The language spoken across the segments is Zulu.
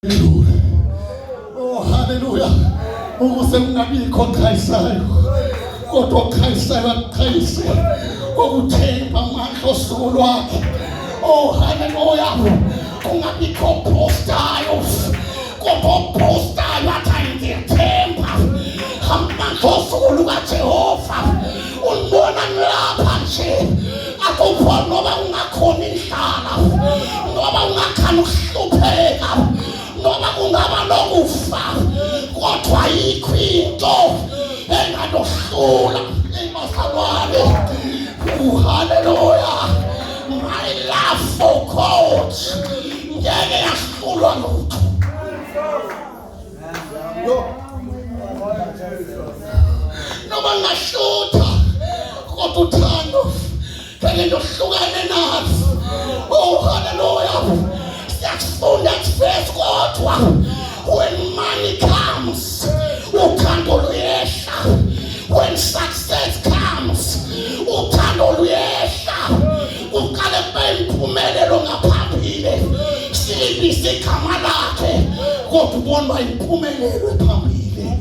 Oh haleluya. Ukuse ungabikho okhayisayo. Kodwa okhayisayo akukhayise. Okuthemba amandla osuku lwakhe. Oh haleluya. Kungabikho postayo. Kodwa postayo athi ngiyethemba. Amandla osuku lukaJehova. Unibona lapha nje. Akupho noba ungakhona indlala. Noba ungakhana ukuhlupheka. Noma kungaba lokufa kodwa ayikho into engalohlula imasalwane. Haleluya. My love for God ngeke yahlulwa lutho. Noma ngashutha kodwa uthando ngeke lohlukane nazo. Oh haleluya. Siyafunda first kodwa when money comes uthando luyehla. When success comes uthando luyehla. Ukale bempumelelo ngaphambili silibise igama lakhe kodwa ubona impumelelo ephambili.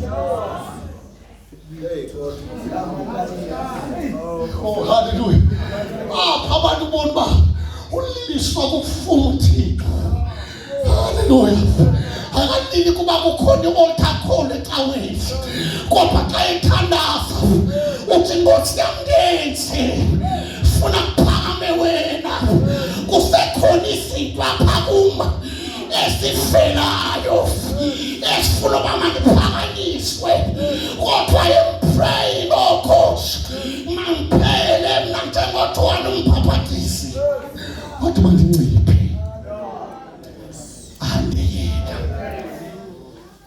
Oh hallelujah. Abantu bona uliliswa kufuna uThixo. Haleluya. Akadini kuba kukhona olthakhole ecaweni. Kodwa xa ethandaza uthi Nkosi yamngenze funa kuphakame wena. Kusekhona izinto apha kuma esifelayo esifuna uba mandiphakanyiswe. Kodwa pray oh God. Mangiphele mna njengothwana umphapathisi. Kodwa mandinciphe.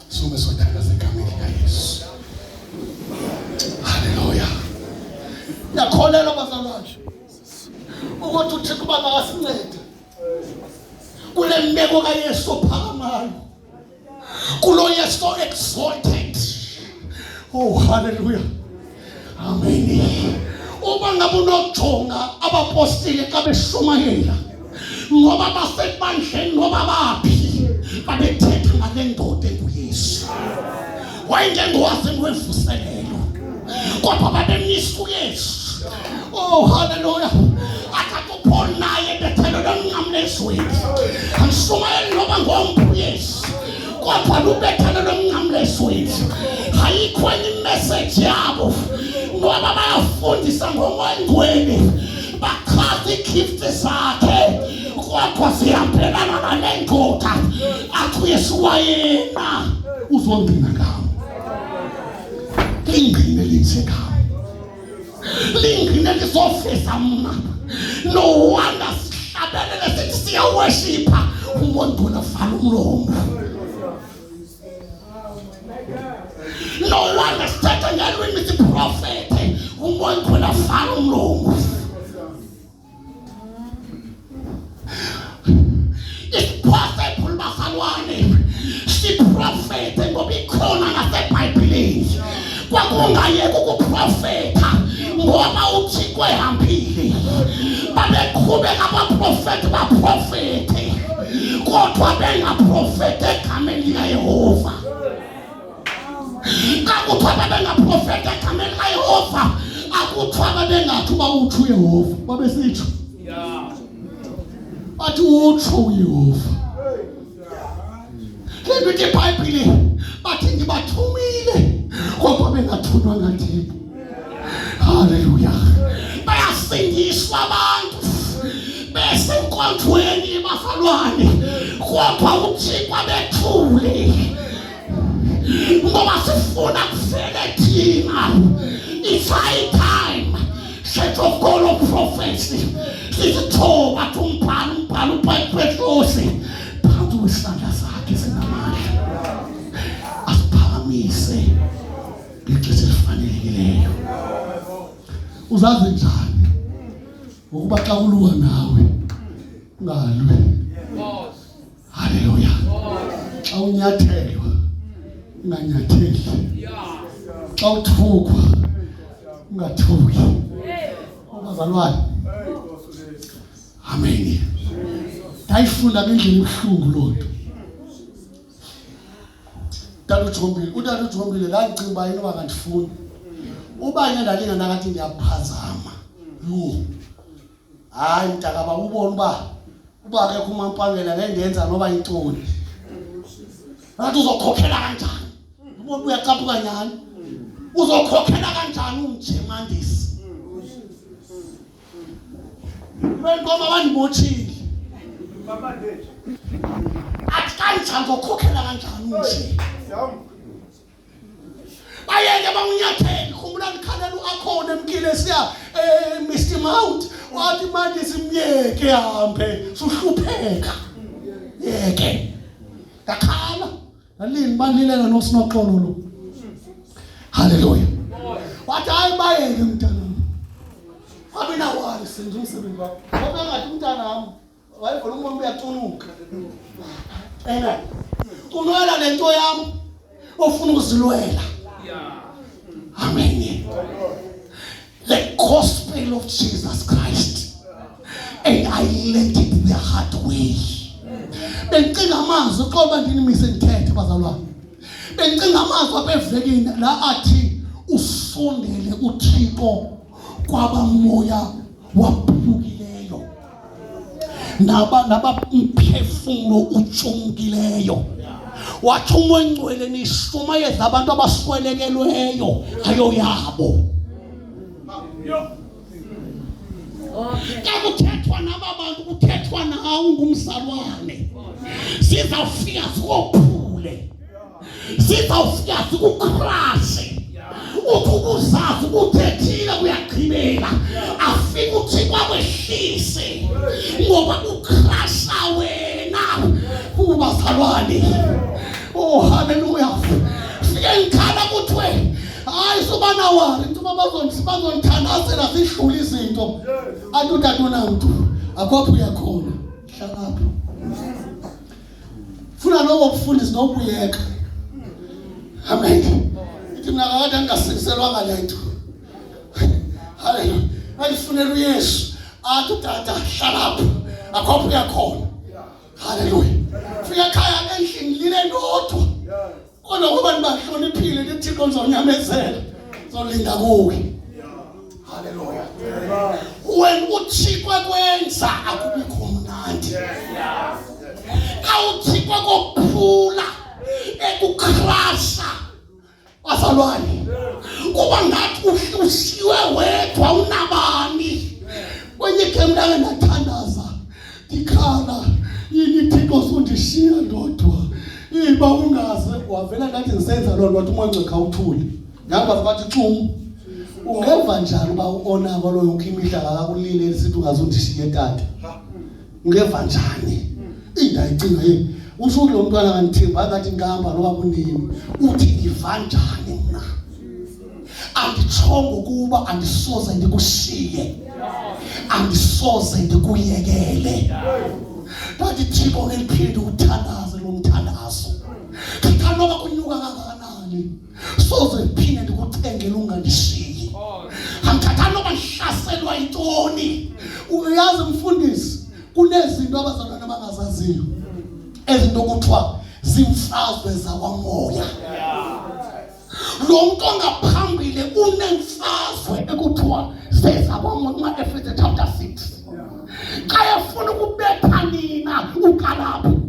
Sume sothandaza egameni likaYesu. Haleluya. Ngiyakholelwa bazalwane ukuthi uThixo bangasinceda kule mbeko kaYesu ophakamayo, kulo Yesu exalted. Oh haleluya. Amen. Uba ngabe unokujonga abapostile xa beshumayela ngoba basebandleni noba baphi babethetha ngale ndoda enguYesu. Wayengengowazi ngwevuselelo kodwa babemisa uYesu. Oh haleluya. Akakupho naye bethelo lomnqamlezweni angishumayeli noba ngomntu Yesu kodwa lubethelo lomnqamlezweni. Ayikho enye imessage yabo ngoba bayafundisa ngomoyengcwele bachaza igift zakhe kodwa siyambelana nale ndoda athi uYesu wayena uzongcina ngam. Lingcine lisekam. Lingcine lisofisa mna. No wonder sihlabelele sithi siyaworshipha umuntu onavala umlomo. No wonder sithetha ngelwimi sithi prophet umuntu onavala umlomo. It's possible bazalwane siprofete ngoba ikhona nasebhayibhelini. Kwakungayeka ukuprofetha ngoba uThixo ehambile. Babeqhubeka abaprofeti baprofete kodwa bengaprofete egameni likaYehova. Kakuthiwa babengaprofete egameni likaYehova akuthiwa babengathi uba uthi uYehova. Babesitsho bathi utsho uYehova. Lento ithi iBhayibhile bathi ngibathumile kodwa bengathunywa ngaThixo. Haleluya. Bayasindiswa abantu besenkonzweni bazalwane kodwa uThixo abethule ngoba sifuna kuvele thina. It's high time set of call of prophecy. Sisithoba umbhalo uPetrosi phansi kwesandla sakhe sinamandla asiphakamise ngexesha elifanelekileyo. Uzazi njani ukuba xa uluwa nawe ungalwi? Haleluya. Xa unyathelwa unganyatheli. Xa uthukwa ungathuki. Bazalwane. Amen. Ndayifunda ngendlela ebuhlungu lonto. Utata uJombile la ngicimba yini bakandifuni. Ubanye ndalinga nakathi ngiyaphazama. Yo. Hayi mntaka ba ubona uba ke kumampangela ngendenza noba intoni. Ngathi uzokhokhela kanjani? Ubona uyaqaphuka nyani? Uzokhokhela kanjani umjemandisi? Bengoma bandimothile. Baba ndethi. Athi kanjani ukhokhela kanjani umje? Bayeke bangunyatheli khumbula nikhalela uAkhona emkile siya Mr Mount wathi manje simyeke hambe suhlupheka yeke kakhala alini banilela noSinoxolo lo haleluya wathi hayi bayeke mntana wabina wali senze umsebenzi wakho ngoba ngathi umntana wami wayevula umuntu uyatunuka kunwela lento yami ofuna ukuzilwela. Amen. The gospel of Jesus Christ, and I learned it the hard way. Bencinga amazwi qoba ndinimise ngithethe bazalwane. Bencinga amazwi abevekini la athi usondele uThixo kwabamoya waphukileyo. Naba umphefumulo utshungileyo. Wathi uMoyengcwele nishumayeza abantu abaswelekelweyo ayo yabo. Kuthethwa nababantu kuthethwa nawe ngumzalwane. Sizawufika sikophule. Sizawufika sikukrashe. Ukuzazi ukuthethile kuyagqibela. Afike uthi kwakwehlise ngoba ukrasha wena kubazalwane. Oh hallelujah. Fike ngikhala kuthwe hayi sobana wari ntuba bazonithandazela sidlula izinto. Athi utata unamuntu akopho uyakhona. Hlala funa lowo kufundisa nokuyeka. Amen. Ithi mina akade ngasiselwanga lento. Haleluya. Alifunela uYesu. Athi utata hlala akopho uyakhona. Haleluya. Fika ekhaya endlini lile ndodwa. Kodwa ngoba nibahloniphile liThixo uzonyamezela. Zolinda kuwe. Haleluya. When uThixo kwenza akubikho mnandi. AwuThixo kokuphula ekukrasha. Bazalwane. Kuba ngathi uhlusiwe wedwa unabani. Kwenye kemla ndathandaza. Dikhala yini Thixo usundishiya ndodwa. Iba ungaze wavela ngathi ngisenza lo wathi uMoyengcwele khawuthule. Ngapha bathi xum. Ungeva njani uba uonako lo yonke imihlaka akakulile lesithi ungazundishiye tata. Ungeva njani? Indayicinga yini? Usho lo mntwana kanithemba ngathi ngihamba noba kunini. Uthi ngiva njani mina? Andithongo kuba andisoze ndikushiye. Andisoze ndikuyekele. Bathi Thixo ngeliphinde ukuthandaze lo mthandazo. Kanoba kunyuka kangakanani. Soze ndiphinde ndikuthengele ungandishiyi. Angithatha noba ngihlaselwa intoni. Uyazi mfundisi kunezinto abazalwana abangazaziyo. Ezinto kuthiwa zimfazwe zakwamoya. Lo muntu ongaphambili unemfazwe ekuthiwa zezakwamoya Efeso chapter 6. Kaya funa ukubetha nina ukalapho.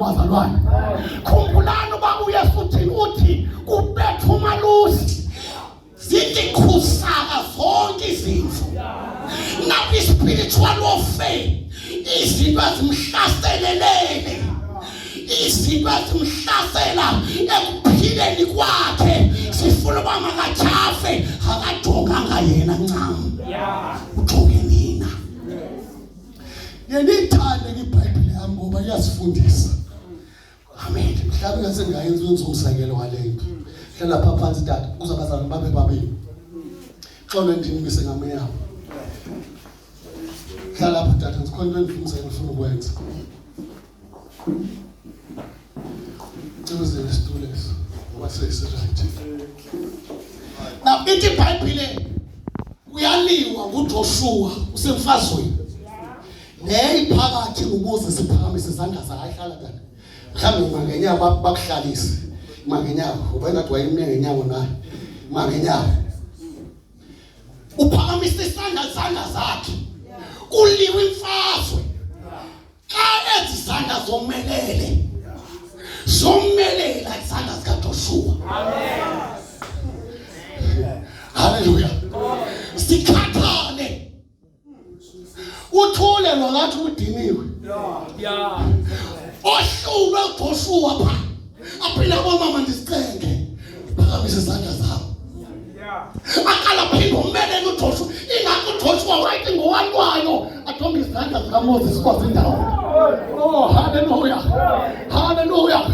Bazalwane. Khumbulani uba uYesu uthi kubetha umalusi. Zithi khusaka zonke izimfu. Now spiritual warfare. Izinto ezimhlaselelele. Izinto ezimhlasela ekuphileni kwakhe. Sifuna uba makathafe akajonganga yena ncam. Ujonge nina. Yenithande iBhayibheli yami ngoba iyasifundisa. Amen. Mhlawumbe ngase ngayenza umzekelo walento. Hlala pha phansi tata kuzabazalwane babe babili. Xolo ndinimise ngameya. Hlala pha tata sikhona into engifuna ukwenza. Cebuzele isituleso ngoba sesiright. Now ithi iBhayibheli kuyaliwa nguJoshua usemfazweni. Neyiphakathi uMoses siphakamise izandla zakhe hlala tata. mhlawumbe mangenyawo bakuhlalise mangenyawo ubona ukuthi wayimne ngenyawo naye mangenyawo uphakamisa isandla zakhe kuliwe imfazwe xa ezisandla zomelela isandla sikaJoshua. Amen. Hallelujah. Sikhathane uthule lo ngathi udiniwe. Yeah. Ohlulwe uJoshua pha aphila bomama ndisicenge phakamisa izandla zabo. Akala phinda umelele uJoshua ingakho uJoshua wathi ngowalwayo athombe izandla zikaMoses kwazindawo. Oh hallelujah, hallelujah.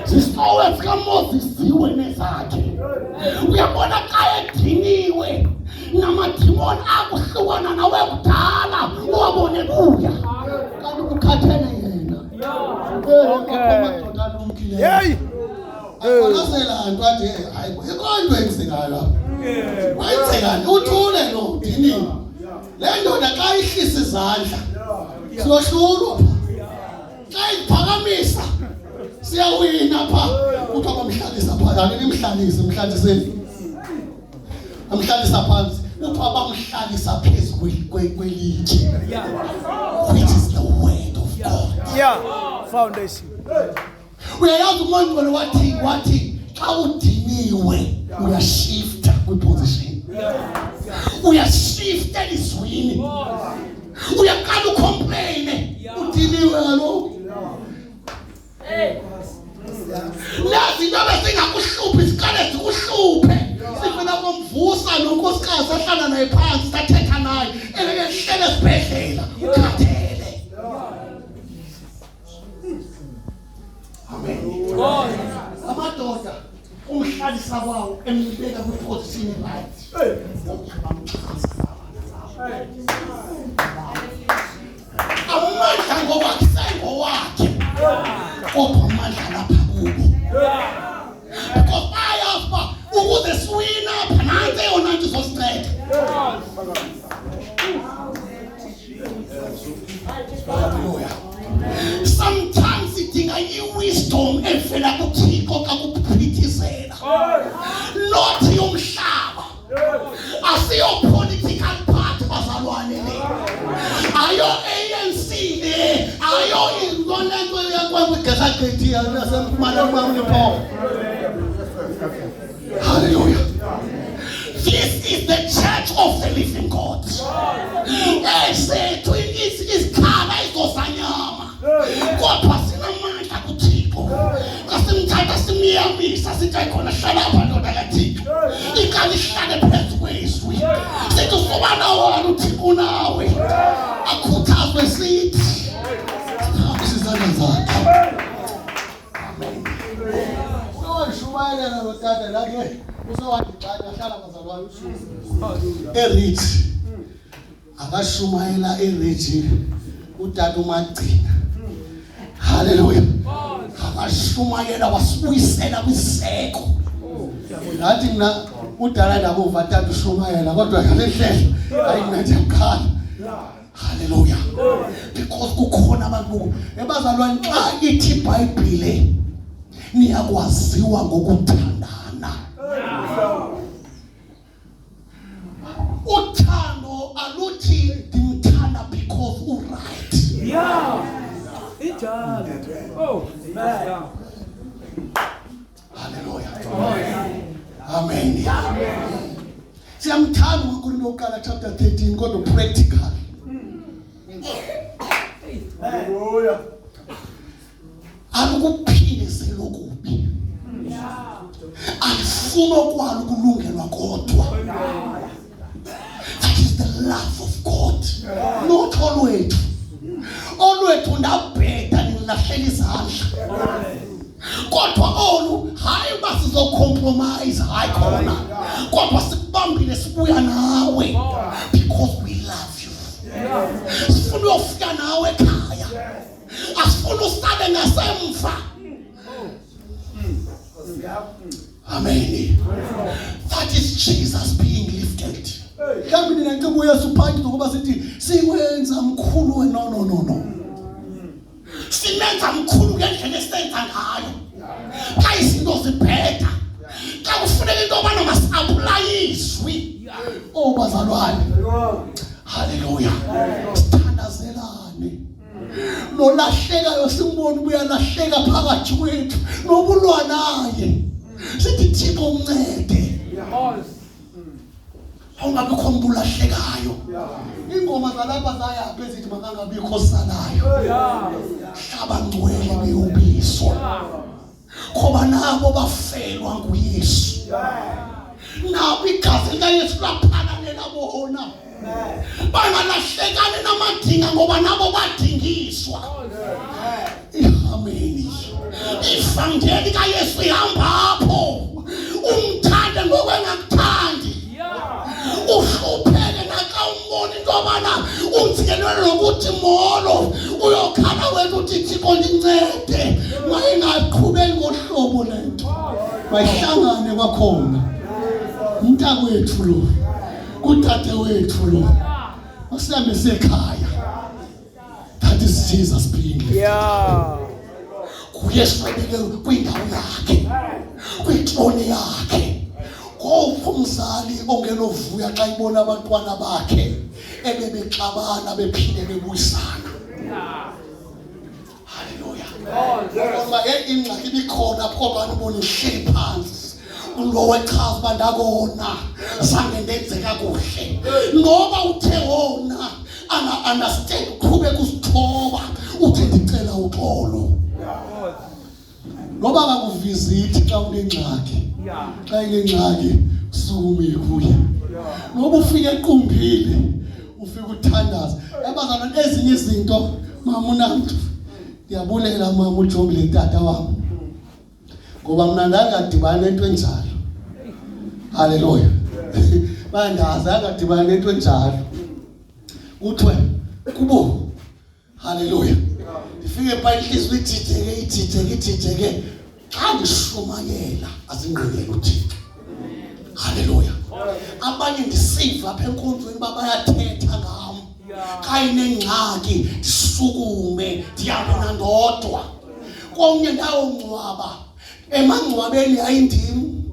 Zisitowe zikaMoses ziwe nezakhe. Uyabona xa ediniwe namadimoni akuhlukana nawe kudala uwabone buya kanti ukhathene yena. Hey. Akasela nto athi hayi ikonto engizekayo. Wayenzekani uthule lo udiniwe. Le ndoda xa ihlisa izandla siyohlulwa. Xa iphakamisa siyawina pha. Uthi abamhlalisa pha nimhlalise mhlaliseni. Amhlalisa phansi uthi abamhlalisa phezu kwelitshe. Which is the word of God. Yeah. Foundation. Uyayazi umuntu wathi xa udiniwe uyashifta kwiposition. Uyashifta elizwini. Uyaqala ucomplain udiniwe kaloku. Lazi into besingakuhluphi siqale sikuhluphe. Sifuna kumvusa nonkosikazi ahlala naye phansi sathetha naye ehlele esibhedlela ukhathele. Amen. Amadoda umhlalisa kwawo embeka kwiposition right. Amandla ngoba kusengowakhe. Kodwa amandla lapha kubo. Because ayafa ukuze siwina apha nansi yona nje zosinceda. Hallelujah. Sometimes idinga i-wisdom evela kuThixo xa kuphithizela. Not yomhlaba. Asiyo political party bazalwane le. Ayo ANC le. Ayo ingonento yakwaGazagate yasempumalanga kwamlipo. Hallelujah. This is the church of the living God. Esethu isikhala izosanyama. Kodwa sinamandla kuThixo. Kasimthatha simiyamisa sithi khona hlala apha ndoda kaThixo. Ikali ihlale phezu kwezwi. Sithi usubana wona uThixo nawe. Akhuthazwe sithi. Isizathu zakhe. Amen. Shumayela lotata lakhe usowathi xa ahlala bazalwane eRich akashumayela eRich utata uMagcina. Hallelujah. Akashumayela wasibuyisela kwiseko. Ngathi mina udala ndabuva tata ushumayela kodwa ngalehlelo ayinethe ukhala. Hallelujah. Because kukhona abantu ebazalwane xa ithi iBhayibhile niyakwaziwa ngokuthandana. Uthando aluthi ndimthanda because uright. Yeah. Ijali. Oh, man. Hallelujah. Amen. Siyamthanda uNkulunkulu oqala chapter 13 kodwa practical. Hallelujah. Akukuphilise lokubi. Alifuna kwalo kulungelwa kodwa. That is the love of God. Not always. Always ndabheda nilahlela izandla. Kodwa olu hayi basizocompromise hayi khona. Kodwa sikubambile sibuya nawe because we love you. Sifuna ukufika nawe ekhaya. Asifuna usale ngasemva. Amen. That is Jesus being lifted. Kambe nina ncebo Yesu phansi ngoba sithi sikwenza mkhulu no. Simenza mkhulu ngendlela esenza bazalwane. Haleluya. Sithandazelane. Nolahlekayo simbona uyalahleka phakathi kwethu. Nobulwa naye. Sithi Thixo umncede. Awungabikho umuntu ulahlekayo. Ingoma zalapha zayaphi ezithi makangabikho salayo. Hlaba ngcwele beyubiswa. Ngoba nabo bafelwa nguYesu. Nabo igazi likaYesu laphananela bona. Bangalahlekane namadinga ngoba nabo badingiswa. Amen. Ivangeli kaYesu ihamba apho. Umthande ngokwengakuthandi. Uhlupheke naka umbona into abana umtsikelelo lokuthi molo uyokhala wethu uthi Thixo ndincede mayingaqhubeki ngohlobo lento bayihlangane kwakhona umntakwethu lo kuthathe wethu lo asihambe sekhaya. That is Jesus being kuYesu ebeke kwindawo yakhe kwithrone yakhe. Umzali ongelovuya xa ibona abantwana bakhe ebebexabana bephinde bebuyisana. Haleluya. Ngoba ingxaki ibikhona kodwa ubona ihleli phansi. Lo wechaza bandakona zange ndenze kakuhle. Ngoba uthe wona ana understand qhubeka usithoba uthi ndicela uxolo. Ngoba akakuvizithi xa unengxaki. Xa inengxaki sukume kuye. Ngoba ufike equmbile ufike uthandaza. Abazalwane ezinye izinto mama uNamtu ndiyabulela mama uJongile tata wami. Ngoba mina ndangadibana nento enjalo. Haleluya. Bandaza ngadibana nento enjalo. Kuthiwe kubo. Haleluya. Ndifike pha inhliziyo ithitheke. Xa ngishumayela azingqinele uThixo. Haleluya. Abanye ndisiva apha enkonzweni bayathetha ngami. Xa inengxaki ndisukume ndiyabona ndodwa. Konke ndawo ngcwaba. Emangcwabeni ayindim.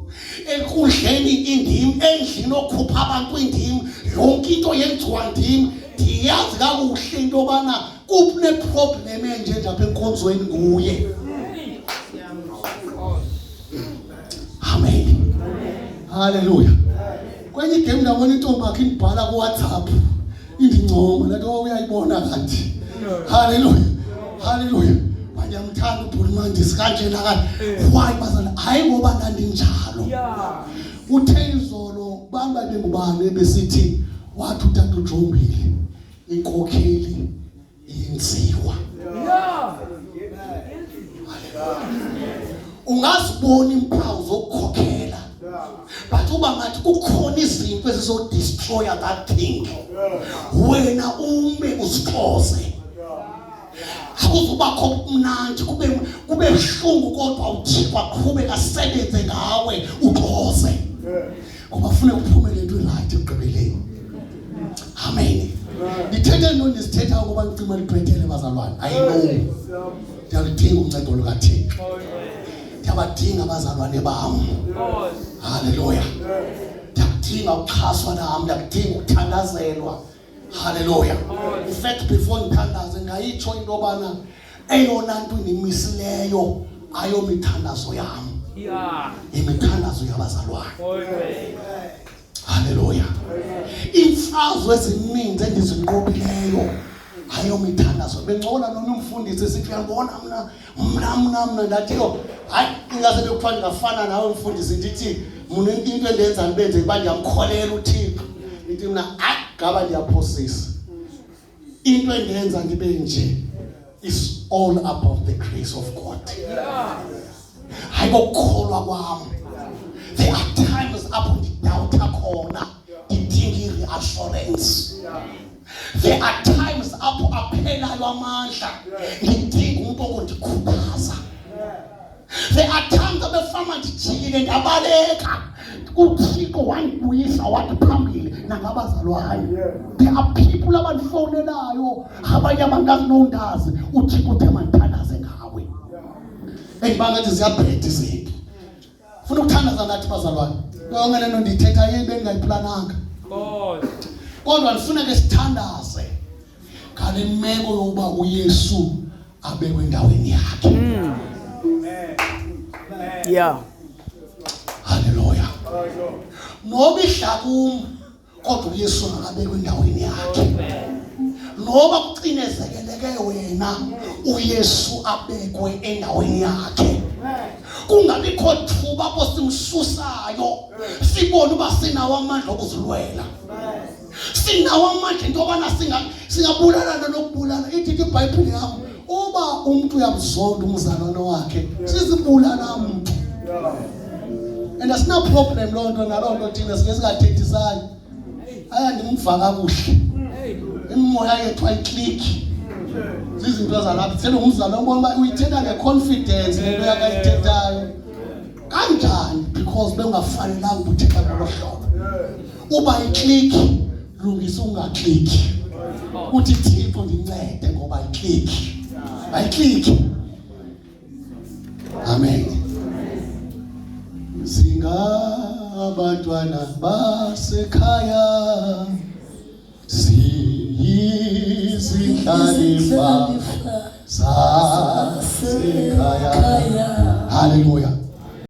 Ekudleni indim. Endlini okhupha abantu indim. Yonke into yenziwa ndim. Ndiyazi kakuhle into yobana kupne problem enje lapha enkonzweni nguye. Amen. Hallelujah. Kwenye game ndabona intombi yakhe indibhala ku WhatsApp indincoma lathi uyayibona kanti. Hallelujah. Hallelujah. Banyamthanda uBulmandisi kanjena kanti. Why bazana hayi ngoba ndandinjalo. Uthe izolo bamba bengubani besithi wathi uTata uJongile inkokheli yenziwa. Ungazibona impawu zokukhokhela. But uba ngathi kukhona izinto ezizo destroy that thing. Wena ume usixoze. Akuzubakho umnandi kube buhlungu kodwa uThixo aqhubeka asebenze ngawe uxoze. Ngoba ufuna ukuphumela into right ekugqibeleni. Amen. Ndithethe nto ndisithetha ngoba ngicima libhethele bazalwane. I know. Ndiyalidinga uncedo lukaThixo. Ndiyabadinga abazalwane bami. Haleluya. Ndiyadinga ukuxhaswa nami, ndiyadinga ukuthandazelwa. Haleluya. In fact before ngithandaze ngayitsho into yobana eyona nto indimisileyo ayomithandazo yami. Imithandazo yabazalwane. Haleluya. Imfazwe ezininzi endizinqobileyo ayomithandazo. Bengcola noma umfundisi esithi uyabona mina ndathiyo hayi ingase bekuthiwa ngafana nawe umfundisi ndithi mina into endenza nibenze kuba ndiyamkholela uThixo. Ndithi mina gaba ndiyaphosisa. Into endenza ndibe nje is all above the grace of God. Hayi kokholwa kwami. There are times upon the doubter corner, idingi reassurance. There are times apho aphelayo amandla, ngidinga umuntu okundikhuthaza. There are times abefama ndijikile ndabaleka, uThixo wandibuyisa wathi phambili nangabazalwane. There are people abandifonelayo, abanye abangazi nondazi, uThixo uthe mandithandaze ngawe. Endibangathi ziyabheda izinto. Funa ukuthandaza nathi bazalwane. Yonke lento ndithetha yini bengayiplananga. Kodwa ndifuna ke sithandaze ngale meko yokuba uYesu abekwe endaweni yakhe. Yeah. Hallelujah. Noba idlakum kodwa uYesu akabekwe endaweni yakhe. Noba kucinezekeleke wena uYesu abekwe endaweni yakhe. Kungabikho thuba apho simsusayo sibone uba sinawo amandla okuzilwela. Sinawo amandla into yobana singabulala nokubulala. Ithi iBhayibhile yam uba umuntu uyamzonda umzalwane wakhe sizibulala umuntu. And that's no problem loo nto naloo nto thina singathethisayo. Aya ndimva kakuhle. Imoya yethu ayiklikhi. Zizinto zalapha sele umzalwane ubona uba uyithetha ngeconfidence lento yakayithethayo. Kanjani? Because bengafanelanga uthetha ngolo hlobo. Uba iklikhi lungisa ungaklikhi. Uthi Thixo ndincede ngoba ayiklikhi. Ayiklikhi. Amen. Singabantwana basekhaya siyizindlalifa zasekhaya. Hallelujah.